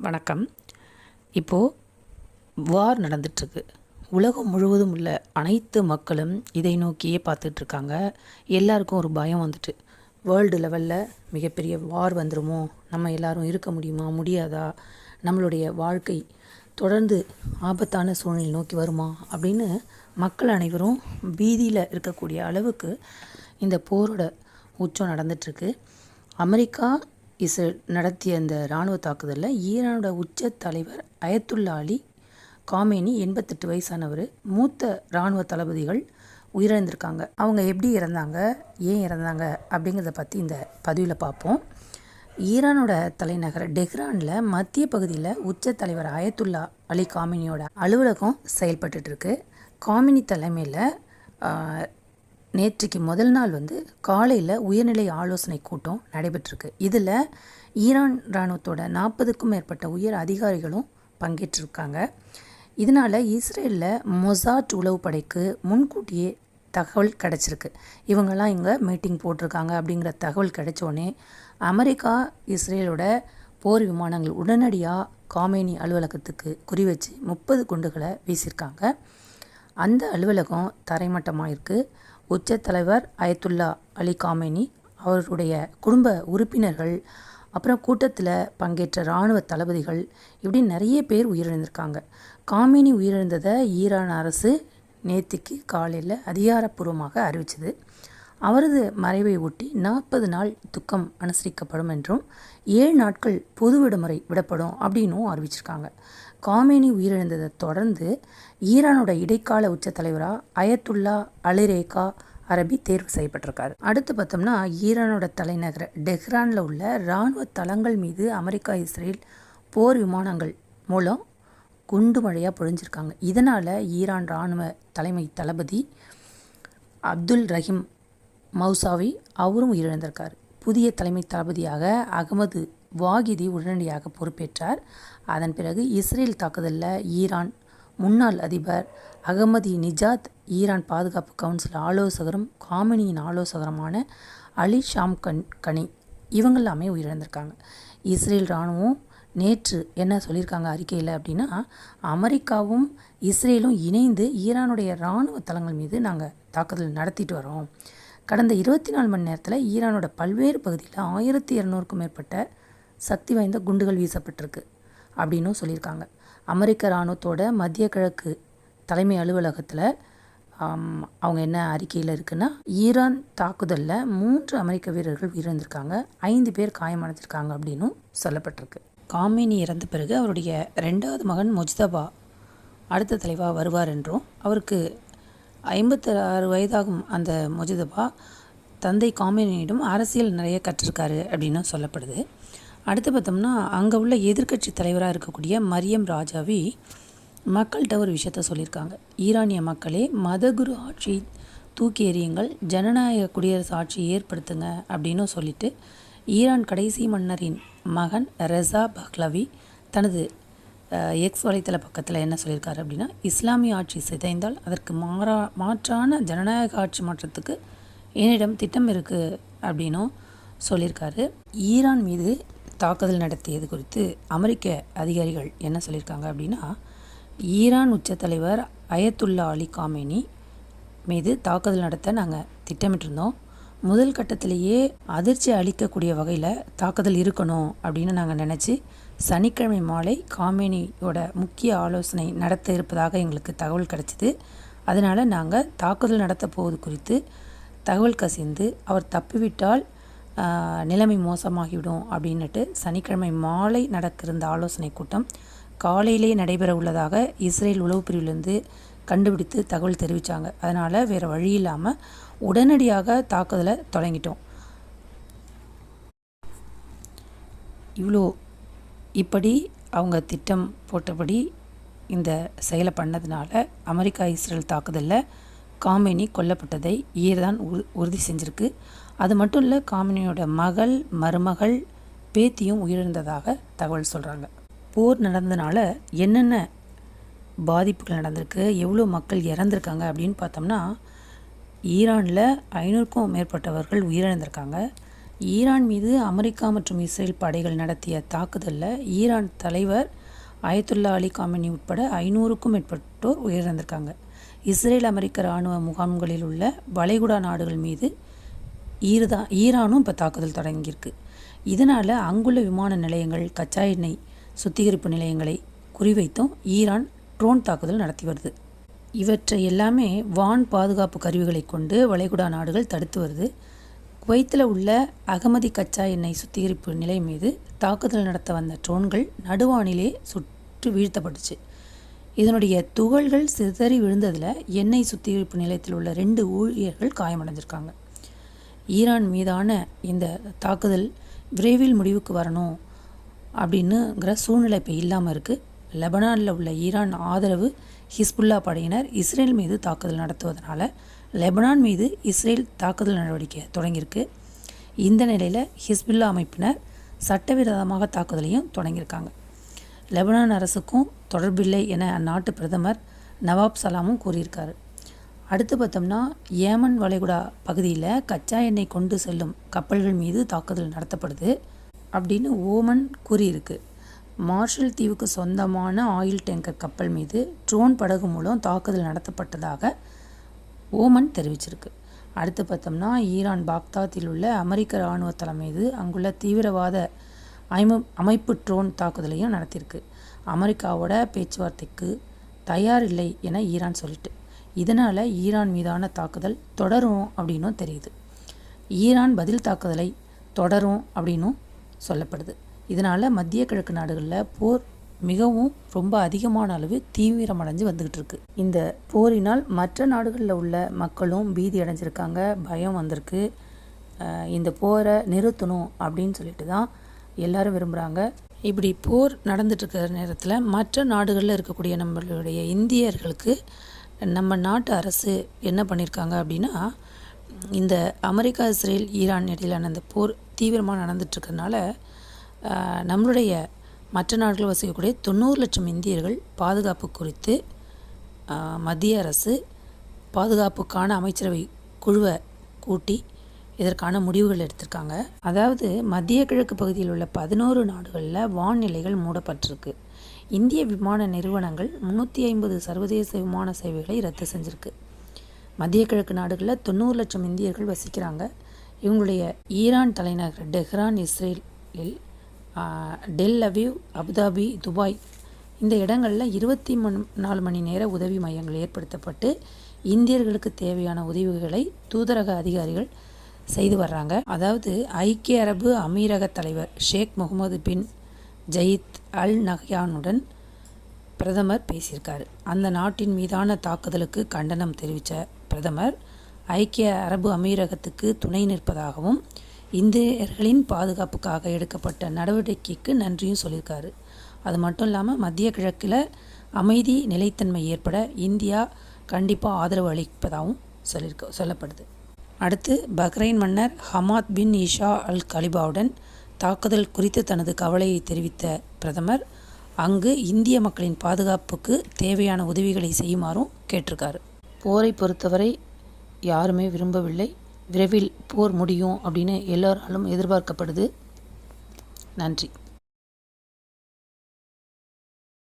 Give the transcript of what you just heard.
வணக்கம். இப்போது வார் நடந்துட்டுருக்கு. உலகம் முழுவதும் உள்ள அனைத்து மக்களும் இதை நோக்கியே பார்த்துட்ருக்காங்க. எல்லாருக்கும் ஒரு பயம் வந்துட்டு, வேர்ல்டு லெவலில் மிகப்பெரிய வார் வந்துடுமோ, நம்ம எல்லாரும் இருக்க முடியுமா, முடியாதா, நம்மளுடைய வாழ்க்கை தொடர்ந்து ஆபத்தான சூழ்நிலை நோக்கி வருமா அப்படின்னு மக்கள் அனைவரும் பீதியில் இருக்கக்கூடிய அளவுக்கு இந்த போரோட உச்சம் நடந்துட்டுருக்கு. அமெரிக்கா இஸ்ரேல் நடத்திய இந்த இராணுவ தாக்குதலில் ஈரானோட உச்ச தலைவர் அயத்துல்லா அலி காமேனி 88 வயசானவர், மூத்த இராணுவ தளபதிகள் உயிரிழந்திருக்காங்க. அவங்க எப்படி இறந்தாங்க, ஏன் இறந்தாங்க அப்படிங்கிறத பற்றி இந்த பதிவில் பார்ப்போம். ஈரானோட தலைநகர் டெஹ்ரானில் மத்திய பகுதியில் உச்ச தலைவர் அயத்துல்லா அலி காமேனியோட அலுவலகம் செயல்பட்டுருக்கு. காமேனி தலைமையில் நேற்றுக்கு முதல் நாள் காலையில் உயர்நிலை ஆலோசனை கூட்டம் நடைபெற்றிருக்கு. இதில் ஈரான் இராணுவத்தோட 40க்கும் மேற்பட்ட உயர் அதிகாரிகளும் பங்கேற்றிருக்காங்க. இதனால் இஸ்ரேலில் மொசாட் உளவுப்படைக்கு முன்கூட்டியே தகவல் கிடச்சிருக்கு. இவங்கெல்லாம் இங்கே மீட்டிங் போட்டிருக்காங்க அப்படிங்கிற தகவல் கிடைச்சோடனே அமெரிக்கா இஸ்ரேலோட போர் விமானங்கள் உடனடியாக காமேனி அலுவலகத்துக்கு குறிவச்சு 30 குண்டுகளை வீசியிருக்காங்க. அந்த அலுவலகம் தரைமட்டமாக இருக்குது. உச்ச தலைவர் அயத்துல்லா அலி காமேனி, அவருடைய குடும்ப உறுப்பினர்கள், அப்புறம் கூட்டத்தில் பங்கேற்ற இராணுவ தளபதிகள், இப்படி நிறைய பேர் உயிரிழந்திருக்காங்க. காமேனி உயிரிழந்ததை ஈரான் அரசு நேற்றுக்கு காலையில் அதிகாரப்பூர்வமாக அறிவிச்சது. அவரது மறைவை ஒட்டி 40 நாள் துக்கம் அனுசரிக்கப்படும் என்றும் 7 நாட்கள் பொது விடுமுறை விடப்படும் அப்படின்னும் அறிவிச்சிருக்காங்க. காமேனி உயிரிழந்ததை தொடர்ந்து ஈரானோட இடைக்கால உச்ச தலைவராக அயத்துல்லா அலிரேகா அரபி தேர்வு செய்யப்பட்டிருக்காரு. அடுத்து பார்த்தோம்னா, ஈரானோட தலைநகர் டெஹ்ரானில் உள்ள இராணுவ தளங்கள் மீது அமெரிக்கா இஸ்ரேல் போர் விமானங்கள் மூலம் குண்டு மழையாக பொழிஞ்சிருக்காங்க. இதனால் ஈரான் இராணுவ தலைமை தளபதி அப்துல் ரஹீம் மௌசாவி அவரும் உயிரிழந்திருக்கார். புதிய தலைமை தளபதியாக அகமது வாகிதி உடனடியாக பொறுப்பேற்றார். அதன் பிறகு இஸ்ரேல் தாக்குதலில் ஈரான் முன்னாள் அதிபர் அகமதி நிஜாத், ஈரான் பாதுகாப்பு கவுன்சில் ஆலோசகரும் காமேனியின் ஆலோசகருமான அலி கனி இவங்கெல்லாமே உயிரிழந்திருக்காங்க. இஸ்ரேல் இராணுவம் நேற்று என்ன சொல்லியிருக்காங்க அறிக்கையில் அப்படின்னா, அமெரிக்காவும் இஸ்ரேலும் இணைந்து ஈரானுடைய இராணுவ தளங்கள் மீது நாங்கள் தாக்குதல் நடத்திட்டு வரோம். கடந்த 24 மணி நேரத்தில் ஈரானோட பல்வேறு பகுதியில் 1200க்கும் மேற்பட்ட சக்தி வாய்ந்த குண்டுகள் வீசப்பட்டிருக்கு அப்படின்னும் சொல்லியிருக்காங்க. அமெரிக்க இராணுவத்தோட மத்திய கிழக்கு தலைமை அலுவலகத்தில் அவங்க என்ன அறிக்கையில் இருக்குன்னா, ஈரான் தாக்குதலில் 3 அமெரிக்க வீரர்கள் உயிரிழந்திருக்காங்க, 5 பேர் காயமடைஞ்சிருக்காங்க அப்படின்னும் சொல்லப்பட்டிருக்கு. காமேனி இறந்த பிறகு அவருடைய 2வது மகன் முஜ்தபா அடுத்த தலைவாக வருவார் என்றும், அவருக்கு 56 வயதாகும் அந்த முஜ்தபா தந்தை காமேனியிடம் அரசியல் நிறைய கற்றிருக்காரு அப்படின்னு சொல்லப்படுது. அடுத்து பார்த்தோம்னா, அங்கே உள்ள எதிர்க்கட்சி தலைவராக இருக்கக்கூடிய மரியம் ராஜாவி மக்கள்கிட்ட ஒரு விஷயத்த சொல்லியிருக்காங்க. ஈரானிய மக்களே, மதகுரு ஆட்சி தூக்கி எறியுங்கள், ஜனநாயக குடியரசு ஆட்சியை ஏற்படுத்துங்க அப்படின்னு சொல்லிட்டு ஈரான் கடைசி மன்னரின் மகன் ரெசா பஹ்லவி தனது எக்ஸ் வலைத்தள பக்கத்தில் என்ன சொல்லியிருக்காரு அப்படின்னா, இஸ்லாமிய ஆட்சி சிதைந்தால் அதற்கு மாற்றான ஜனநாயக ஆட்சி மாற்றத்துக்கு என்னிடம் திட்டம் இருக்குது அப்படின்னும் சொல்லியிருக்காரு. ஈரான் மீது தாக்குதல் நடத்தியது குறித்து அமெரிக்க அதிகாரிகள் என்ன சொல்லியிருக்காங்க அப்படின்னா, ஈரான் உச்ச தலைவர் அயத்துல்லா அலி காமேனி மீது தாக்குதல் நடத்த நாங்கள் திட்டமிட்டிருந்தோம். முதல் கட்டத்திலேயே அதிர்ச்சி அளிக்கக்கூடிய வகையில் தாக்குதல் இருக்கணும் அப்படின்னு நாங்கள் நினச்சி சனிக்கிழமை மாலை காமேனியோட முக்கிய ஆலோசனை நடத்த இருப்பதாக எங்களுக்கு தகவல் கிடச்சிது. அதனால் நாங்கள் தாக்குதல் நடத்த போவது குறித்து தகவல் கசிந்து அவர் தப்பிவிட்டால் நிலைமை மோசமாகிவிடும் அப்படின்னுட்டு சனிக்கிழமை மாலை நடக்க இருந்த ஆலோசனை கூட்டம் காலையிலேயே நடைபெற உள்ளதாக இஸ்ரேல் உளவு பிரிவிலிருந்து கண்டுபிடித்து தகவல் தெரிவித்தாங்க. அதனால் வேறு வழி இல்லாமல் உடனடியாக தாக்குதலை தொடங்கிட்டோம். இப்படி அவங்க திட்டம் போட்டபடி இந்த செயலை பண்ணதுனால அமெரிக்கா இஸ்ரேல் தாக்குதலில் காமேனி கொல்லப்பட்டதை ஈரான் உறுதி செஞ்சுருக்கு. அது மட்டும் இல்லை, காமேனியோட மகள், மருமகள், பேத்தியும் உயிரிழந்ததாக தகவல் சொல்கிறாங்க. போர் நடந்ததுனால என்னென்ன பாதிப்புகள் நடந்திருக்கு, எவ்வளோ மக்கள் இறந்துருக்காங்க அப்படின்னு பார்த்தோம்னா, ஈரானில் 500க்கும் மேற்பட்டவர்கள் உயிரிழந்திருக்காங்க. ஈரான் மீது அமெரிக்கா மற்றும் இஸ்ரேல் படைகள் நடத்திய தாக்குதலில் ஈரான் தலைவர் அயத்துல்லா அலி காமெனி உட்பட 500க்கும் மேற்பட்டோர் உயிரிழந்திருக்காங்க. இஸ்ரேல் அமெரிக்க இராணுவ முகாம்களில் உள்ள வளைகுடா நாடுகள் மீது ஈரானும் இப்போ தாக்குதல் தொடங்கியிருக்கு. இதனால் அங்குள்ள விமான நிலையங்கள், கச்சா எண்ணெய் சுத்திகரிப்பு நிலையங்களை குறிவைத்தும் ஈரான் ட்ரோன் தாக்குதல் நடத்தி வருது. இவற்றை எல்லாமே வான் பாதுகாப்பு கருவிகளை கொண்டு வளைகுடா நாடுகள் தடுத்து வருது. குவைத்தில் உள்ள அகமதி கச்சா எண்ணெய் சுத்திகரிப்பு நிலையம் மீது தாக்குதல் நடத்த வந்த ட்ரோன்கள் நடுவானிலே சுட்டு வீழ்த்தப்பட்டுச்சு. இதனுடைய துகள்கள் சிதறி விழுந்ததில் எண்ணெய் சுத்திகரிப்பு நிலையத்தில் உள்ள 2 ஊழியர்கள் காயமடைஞ்சிருக்காங்க. ஈரான் மீதான இந்த தாக்குதல் விரைவில் முடிவுக்கு வரணும் அப்படின்னுங்கிற சூழ்நிலை இப்போ இல்லாமல் இருக்குது. லெபனானில் உள்ள ஈரான் ஆதரவு ஹிஸ்புல்லா படையினர் இஸ்ரேல் மீது தாக்குதல் நடத்துவதனால லெபனான் மீது இஸ்ரேல் தாக்குதல் நடவடிக்கை தொடங்கியிருக்கு. இந்த நிலையில் ஹிஸ்புல்லா அமைப்பினர் சட்டவிரோதமாக தாக்குதலையும் தொடங்கியிருக்காங்க. லெபனான் அரசுக்கும் தொடர்பில்லை என அந்நாட்டு பிரதமர் நவாப் சலாமும் கூறியிருக்காரு. அடுத்து பார்த்தோம்னா, ஏமன் வளைகுடா பகுதியில் கச்சா எண்ணெய் கொண்டு செல்லும் கப்பல்கள் மீது தாக்குதல் நடத்தப்படுது அப்படின்னு ஓமன் கூறியிருக்கு. மார்ஷல் தீவுக்கு சொந்தமான ஆயில் டேங்கர் கப்பல் மீது ட்ரோன் படகு மூலம் தாக்குதல் நடத்தப்பட்டதாக ஓமன் தெரிவிச்சிருக்கு. அடுத்து பார்த்தோம்னா, ஈரான் பாக்தாத்தில் உள்ள அமெரிக்க இராணுவ தளம் மீது அங்குள்ள தீவிரவாத அமைப்பு ட்ரோன் தாக்குதலையும் நடத்தியிருக்கு. அமெரிக்காவோட பேச்சுவார்த்தைக்கு தயார் இல்லை என ஈரான் சொல்லிட்டு, இதனால் ஈரான் மீதான தாக்குதல் தொடரும் அப்படின்னும் தெரியுது. ஈரான் பதில் தாக்குதலை தொடரும் அப்படின்னும் சொல்லப்படுது. இதனால் மத்திய கிழக்கு நாடுகளில் போர் மிகவும் ரொம்ப அதிகமான அளவு தீவிரமடைஞ்சு வந்துக்கிட்டு இருக்கு. இந்த போரினால் மற்ற நாடுகளில் உள்ள மக்களும் பீதி அடைஞ்சிருக்காங்க, பயம் வந்திருக்கு. இந்த போரை நிறுத்தணும் அப்படின்னு சொல்லிட்டு தான் எல்லாரும் விரும்புகிறாங்க. இப்படி போர் நடந்துட்டுருக்கிற நேரத்தில் மற்ற நாடுகளில் இருக்கக்கூடிய நம்மளுடைய இந்தியர்களுக்கு நம்ம நாட்டு அரசு என்ன பண்ணியிருக்காங்க அப்படின்னா, இந்த அமெரிக்கா, இஸ்ரேல், ஈரான் இடையிலான இந்த போர் தீவிரமாக நடந்துட்டுருக்கறனால நம்மளுடைய மற்ற நாடுகள் வசிக்கக்கூடிய 90 லட்சம் இந்தியர்கள் பாதுகாப்பு குறித்து மத்திய அரசு பாதுகாப்புக்கான அமைச்சரவை குழுவை கூட்டி இதற்கான முடிவுகள் எடுத்திருக்காங்க. அதாவது மத்திய கிழக்கு பகுதியில் உள்ள 11 நாடுகளில் வான்நிலைகள் மூடப்பட்டிருக்கு. இந்திய விமான நிறுவனங்கள் 350 சர்வதேச விமான சேவைகளை ரத்து செஞ்சுருக்கு. மத்திய கிழக்கு நாடுகளில் 90 லட்சம் இந்தியர்கள் வசிக்கிறாங்க. இவங்களுடைய ஈரான் தலைநகர் டெஹ்ரான், இஸ்ரேலில் டெல் அவீவ், அபுதாபி, துபாய் இந்த இடங்களில் 24 மணி நேர உதவி மையங்கள் ஏற்படுத்தப்பட்டு இந்தியர்களுக்கு தேவையான உதவிகளை தூதரக அதிகாரிகள் செய்து வர்றாங்க. அதாவது ஐக்கிய அரபு அமீரக தலைவர் ஷேக் முகமது பின் ஜயித் அல் நஹ்யானுடன் பிரதமர் பேசியிருக்காரு. அந்த நாட்டின் மீதான தாக்குதலுக்கு கண்டனம் தெரிவித்த பிரதமர் ஐக்கிய அரபு அமீரகத்துக்கு துணை நிற்பதாகவும் இந்தியர்களின் பாதுகாப்புக்காக எடுக்கப்பட்ட நடவடிக்கைக்கு நன்றியும் சொல்லியிருக்காரு. அது மட்டும் இல்லாமல் மத்திய கிழக்கில் அமைதி நிலைத்தன்மை ஏற்பட இந்தியா கண்டிப்பாக ஆதரவு அளிப்பதாகவும் சொல்லப்படுது. அடுத்து பஹ்ரைன் மன்னர் ஹமாத் பின் இஷா அல் கலிபாவுடன் தாக்குதல் குறித்து தனது கவலையை தெரிவித்த பிரதமர் அங்கு இந்திய மக்களின் பாதுகாப்புக்கு தேவையான உதவிகளை செய்யுமாறும் கேட்டிருக்காரு. போரை பொறுத்தவரை யாருமே விரும்பவில்லை. விரைவில் போர் முடியும் அப்படின்னு எல்லோராலும் எதிர்பார்க்கப்படுது. நன்றி.